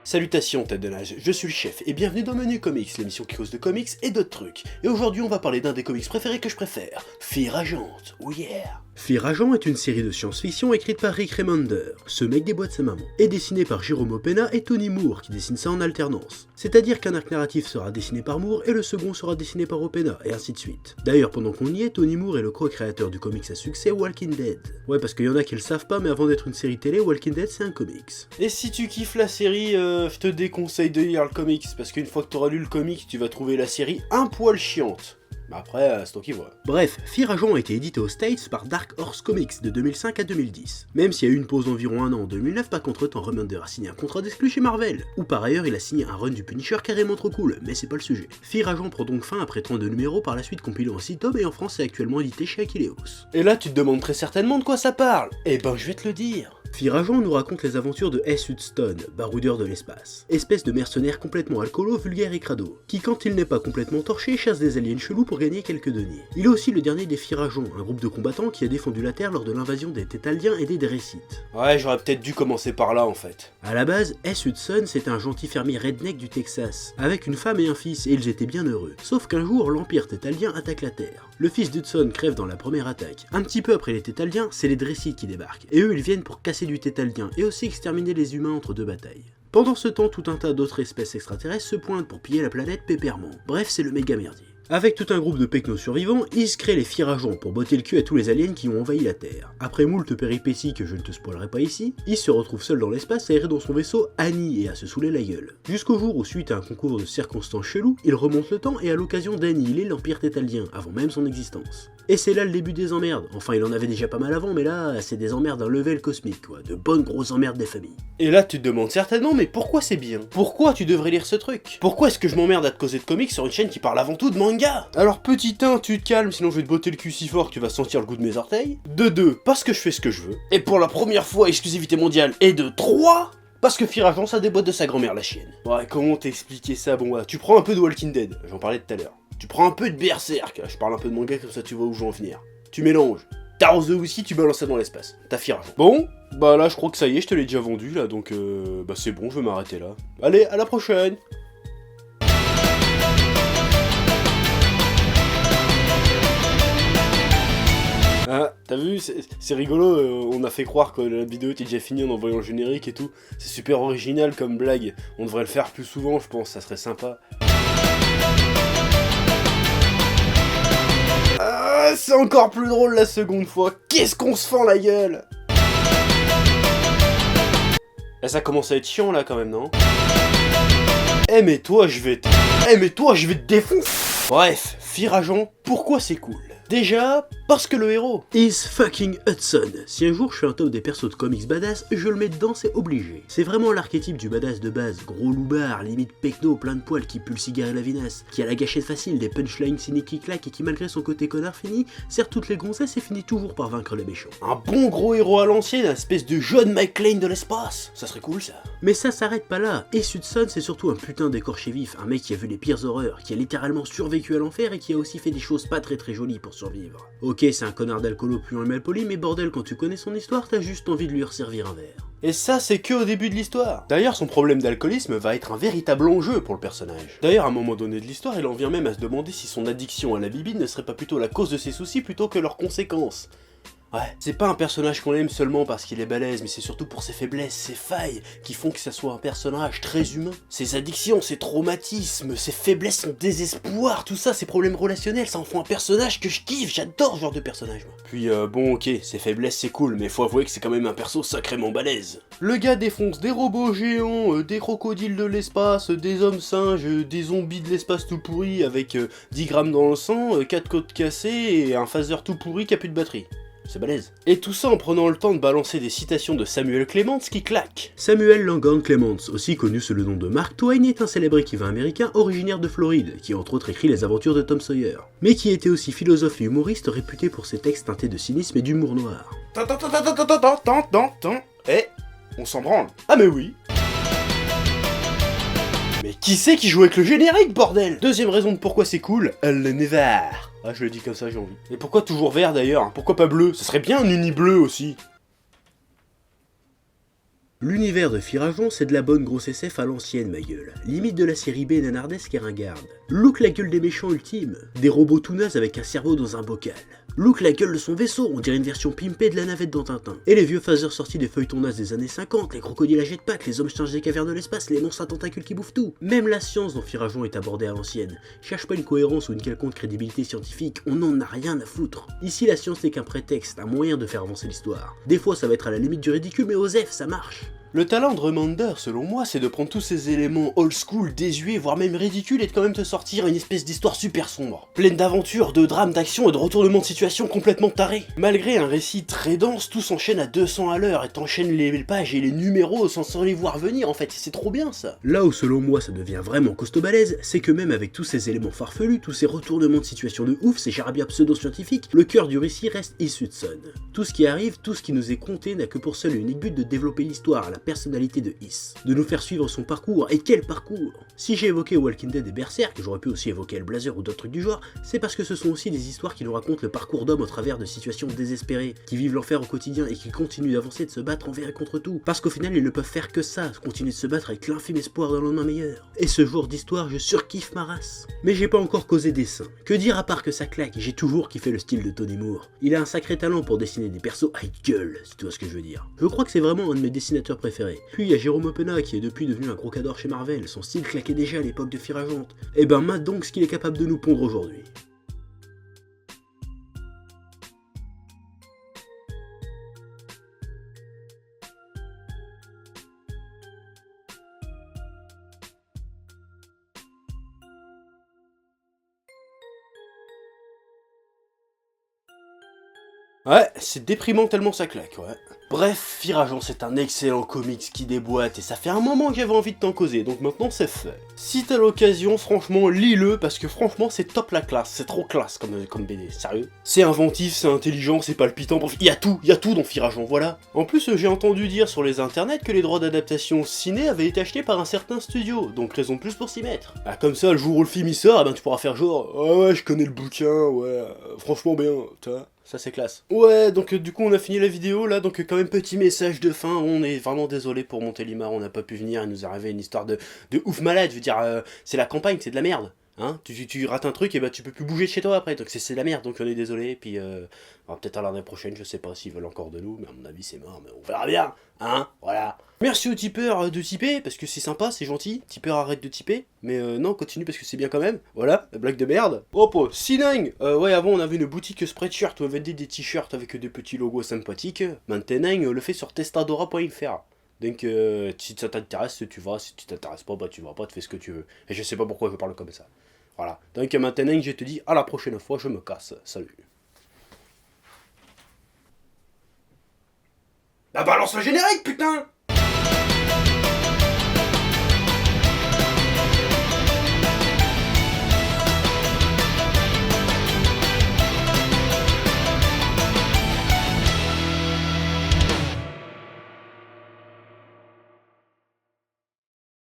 Salutations tête de nage, je suis le chef et bienvenue dans Menu Comics, l'émission qui cause de comics et d'autres trucs. Et aujourd'hui on va parler d'un des comics préférés que je préfère, Fear Agent, oh yeah. Fear Agent est une série de science-fiction écrite par Rick Remender, ce mec des boîtes sa maman, et dessinée par Jérôme Opeña et Tony Moore qui dessine ça en alternance. C'est-à-dire qu'un arc narratif sera dessiné par Moore et le second sera dessiné par Opeña, et ainsi de suite. D'ailleurs pendant qu'on y est, Tony Moore est le co-créateur du comics à succès Walking Dead. Ouais parce qu'il y en a qui le savent pas mais avant d'être une série télé, Walking Dead c'est un comics. Et si tu kiffes la série, je te déconseille de lire le comics, parce qu'une fois que t'auras lu le comics, tu vas trouver la série un poil chiante. Mais après, c'est toi qui vois. Bref, Fear Agent a été édité aux States par Dark Horse Comics de 2005 à 2010. Même s'il y a eu une pause d'environ un an en 2009, pas contre-temps Remender a signé un contrat d'exclus chez Marvel. Ou par ailleurs, il a signé un run du Punisher carrément trop cool, mais c'est pas le sujet. Fear Agent prend donc fin après 32 numéros, par la suite compilé en 6 tomes et en France c'est actuellement édité chez Aquileos. Et là tu te demandes très certainement de quoi ça parle. Eh ben je vais te le dire. Fear Agent nous raconte les aventures de S. Hudson, baroudeur de l'espace. Espèce de mercenaire complètement alcoolo, vulgaire et crado, qui quand il n'est pas complètement torché, chasse des aliens chelous pour gagner quelques deniers. Il est aussi le dernier des Fear Agent, un groupe de combattants qui a défendu la Terre lors de l'invasion des Tétaldiens et des Drécites. Ouais, j'aurais peut-être dû commencer par là en fait. À la base, S. Hudson c'était un gentil fermier redneck du Texas, avec une femme et un fils, et ils étaient bien heureux. Sauf qu'un jour, l'Empire Tétaldien attaque la Terre. Le fils d'Hudson crève dans la première attaque. Un petit peu après les Tétaldiens, c'est les Drécites qui débarquent, et eux ils viennent pour casser du Tétaldien, et aussi exterminer les humains entre deux batailles. Pendant ce temps, tout un tas d'autres espèces extraterrestres se pointent pour piller la planète pépèrement. Bref, c'est le méga merdier. Avec tout un groupe de pecnos survivants, ils se créent les Fear Agents pour botter le cul à tous les aliens qui ont envahi la Terre. Après moult péripéties que je ne te spoilerai pas ici, il se retrouve seul dans l'espace à errer dans son vaisseau Annie et à se saouler la gueule. Jusqu'au jour où, suite à un concours de circonstances chelous, il remonte le temps et à l'occasion d'annihiler l'Empire Tétaldien, avant même son existence. Et c'est là le début des emmerdes. Enfin, il en avait déjà pas mal avant, mais là, c'est des emmerdes d'un level cosmique, quoi. De bonnes grosses emmerdes des familles. Et là, tu te demandes certainement, mais pourquoi c'est bien? Pourquoi tu devrais lire ce truc? Pourquoi est-ce que je m'emmerde à te causer de comics sur une chaîne qui parle avant tout de manga? Alors, petit 1, tu te calmes, sinon je vais te botter le cul si fort que tu vas sentir le goût de mes orteils. De 2, parce que je fais ce que je veux. Et pour la première fois, exclusivité mondiale. Et de 3, parce que Fear Agent, ça déboîte de sa grand-mère, la chienne. Ouais, comment t'expliquer ça? Bon, ouais, tu prends un peu de Walking Dead, j'en parlais tout à l'heure. Tu prends un peu de Berserk, je parle un peu de manga comme ça tu vois où je veux en venir. Tu mélanges. T'arroses de whisky, tu balances ça dans l'espace. T'as Fear Agent. Bon, bah là je crois que ça y est, je te l'ai déjà vendu là, donc bah c'est bon, je vais m'arrêter là. Allez, à la prochaine. Ah, t'as vu, c'est rigolo, on a fait croire que la vidéo était déjà finie en envoyant le générique et tout. C'est super original comme blague, on devrait le faire plus souvent je pense, ça serait sympa. Ah, c'est encore plus drôle la seconde fois, qu'est-ce qu'on se fend la gueule! Eh, ça commence à être chiant là quand même, non? Eh mais toi je vais te défoncer. Bref, Fear Agent, pourquoi c'est cool? Déjà, parce que le héros is fucking Hudson. Si un jour je fais un top des persos de comics badass, je le mets dedans, c'est obligé. C'est vraiment l'archétype du badass de base, gros loupard, limite pecno, plein de poils qui pue le cigare et la vinasse, qui a la gâchette facile, des punchlines cyniques qui claquent et qui malgré son côté connard fini, sert toutes les gonzesses et finit toujours par vaincre les méchants. Un bon gros héros à l'ancienne, une espèce de jeune Mike Lane de l'espace, ça serait cool ça. Mais ça s'arrête pas là, et Hudson c'est surtout un putain d'écorché vif, un mec qui a vu les pires horreurs, qui a littéralement survécu à l'enfer et qui a aussi fait des choses pas très jolies pour survivre. Ok, c'est un connard d'alcoolo plus mal poli, mais bordel, quand tu connais son histoire, t'as juste envie de lui resservir un verre. Et ça, c'est que au début de l'histoire. D'ailleurs, son problème d'alcoolisme va être un véritable enjeu pour le personnage. D'ailleurs, à un moment donné de l'histoire, il en vient même à se demander si son addiction à la bibine ne serait pas plutôt la cause de ses soucis plutôt que leurs conséquences. Ouais, c'est pas un personnage qu'on aime seulement parce qu'il est balèze, mais c'est surtout pour ses faiblesses, ses failles, qui font que ça soit un personnage très humain. Ses addictions, ses traumatismes, ses faiblesses, son désespoir, tout ça, ses problèmes relationnels, ça en fait un personnage que je kiffe, j'adore ce genre de personnage. Moi. Puis bon ok, ses faiblesses c'est cool, mais faut avouer que c'est quand même un perso sacrément balèze. Le gars défonce des robots géants, des crocodiles de l'espace, des hommes singes, des zombies de l'espace tout pourris avec 10 grammes dans le sang, 4 côtes cassées et un phaser tout pourri qui a plus de batterie. C'est balèze. Et tout ça en prenant le temps de balancer des citations de Samuel Clemens qui claquent. Samuel Langhorne Clemens, aussi connu sous le nom de Mark Twain, est un célèbre écrivain américain originaire de Floride, qui entre autres écrit les aventures de Tom Sawyer, mais qui était aussi philosophe et humoriste réputé pour ses textes teintés de cynisme et d'humour noir. Eh, on s'en branle. Ah mais oui. Mais qui c'est qui joue avec le générique, bordel? Deuxième raison de pourquoi c'est cool, le Nevar. Ah, je le dis comme ça, j'ai envie. Et pourquoi toujours vert d'ailleurs? Pourquoi pas bleu? Ce serait bien un uni bleu aussi. L'univers de Firageon, c'est de la bonne grosse SF à l'ancienne, ma gueule. Limite de la série B nanardesque et ringarde. Look la gueule des méchants ultimes. Des robots tout nazes avec un cerveau dans un bocal. Look la gueule de son vaisseau, on dirait une version pimpée de la navette dans Tintin. Et les vieux phasers sortis des feuilletons nazes des années 50, les crocodiles à jetpack, les hommes singes des cavernes de l'espace, les monstres à tentacules qui bouffent tout. Même la science dont Firageon est abordée à l'ancienne. Cherche pas une cohérence ou une quelconque crédibilité scientifique, on en a rien à foutre. Ici la science n'est qu'un prétexte, un moyen de faire avancer l'histoire. Des fois ça va être à la limite du ridicule, mais Osef, ça marche. Le talent de Remender, selon moi, c'est de prendre tous ces éléments old school, désuets, voire même ridicules, et de quand même te sortir une espèce d'histoire super sombre, pleine d'aventures, de drames, d'action et de retournements de situation complètement tarés. Malgré un récit très dense, tout s'enchaîne à 200 à l'heure, et t'enchaînes les pages et les numéros sans les voir venir, en fait, c'est trop bien ça. Là où selon moi ça devient vraiment costaud balèze, c'est que même avec tous ces éléments farfelus, tous ces retournements de situation de ouf, ces charabia pseudo-scientifiques, le cœur du récit reste Is Hudson. Tout ce qui arrive, tout ce qui nous est conté n'a que pour seul et unique but de développer l'histoire, la personnalité de Is, de nous faire suivre son parcours, et quel parcours! Si j'ai évoqué Walking Dead et Berserk, j'aurais pu aussi évoquer Hellblazer ou d'autres trucs du genre, c'est parce que ce sont aussi des histoires qui nous racontent le parcours d'hommes au travers de situations désespérées, qui vivent l'enfer au quotidien et qui continuent d'avancer et de se battre envers et contre tout, parce qu'au final ils ne peuvent faire que ça, continuer de se battre avec l'infime espoir d'un lendemain meilleur. Et ce genre d'histoire, je surkiffe ma race. Mais j'ai pas encore causé dessin. Que dire à part que ça claque, j'ai toujours kiffé le style de Tony Moore. Il a un sacré talent pour dessiner des persos à gueule, si tu vois ce que je veux dire. Je crois que c'est vraiment un de mes dessinateurs préférés. Puis il y a Jérôme Opena qui est depuis devenu un gros cador chez Marvel, son style claquait déjà à l'époque de Firageon. Et ben mate donc ce qu'il est capable de nous pondre aujourd'hui. Ouais, c'est déprimant tellement ça claque, ouais. Bref, Firageon c'est un excellent comics qui déboîte et ça fait un moment que j'avais envie de t'en causer, donc maintenant c'est fait. Si t'as l'occasion, franchement, lis-le parce que franchement c'est top la classe, c'est trop classe comme BD, sérieux. C'est inventif, c'est intelligent, c'est palpitant, bref, il y a tout dans Firageon, voilà. En plus, j'ai entendu dire sur les internets que les droits d'adaptation ciné avaient été achetés par un certain studio, donc raison de plus pour s'y mettre. Ah, comme ça, le jour où le film y sort, ben tu pourras faire genre, ah ouais, je connais le bouquin, ouais, franchement bien, tu vois. Ça c'est classe. Ouais, donc du coup on a fini la vidéo là, donc quand même petit message de fin, on est vraiment désolé pour Montélimar, on n'a pas pu venir, il nous est arrivé une histoire de ouf malade, je veux dire, c'est la campagne, c'est de la merde. Hein, tu rates un truc et bah tu peux plus bouger de chez toi après, donc c'est de la merde, donc on est désolé, puis on va peut-être à l'année prochaine, je sais pas s'ils veulent encore de nous, mais à mon avis c'est mort, mais on verra bien, hein, voilà. Merci aux tipeurs de tiper, parce que c'est sympa, c'est gentil, tipeur arrête de tiper, mais non, continue parce que c'est bien quand même, voilà, la blague de merde. Hop, C9, ouais, avant on avait une boutique Spreadshirt où on vendait des t-shirts avec des petits logos sympathiques, maintenant on le fait sur testadora.fr. Donc si ça t'intéresse, tu vas, si tu t'intéresses pas, bah tu vas pas, tu fais ce que tu veux. Et je sais pas pourquoi je parle comme ça. Voilà. Donc maintenant, je te dis à la prochaine fois, je me casse. Salut. Ah balance le générique, putain!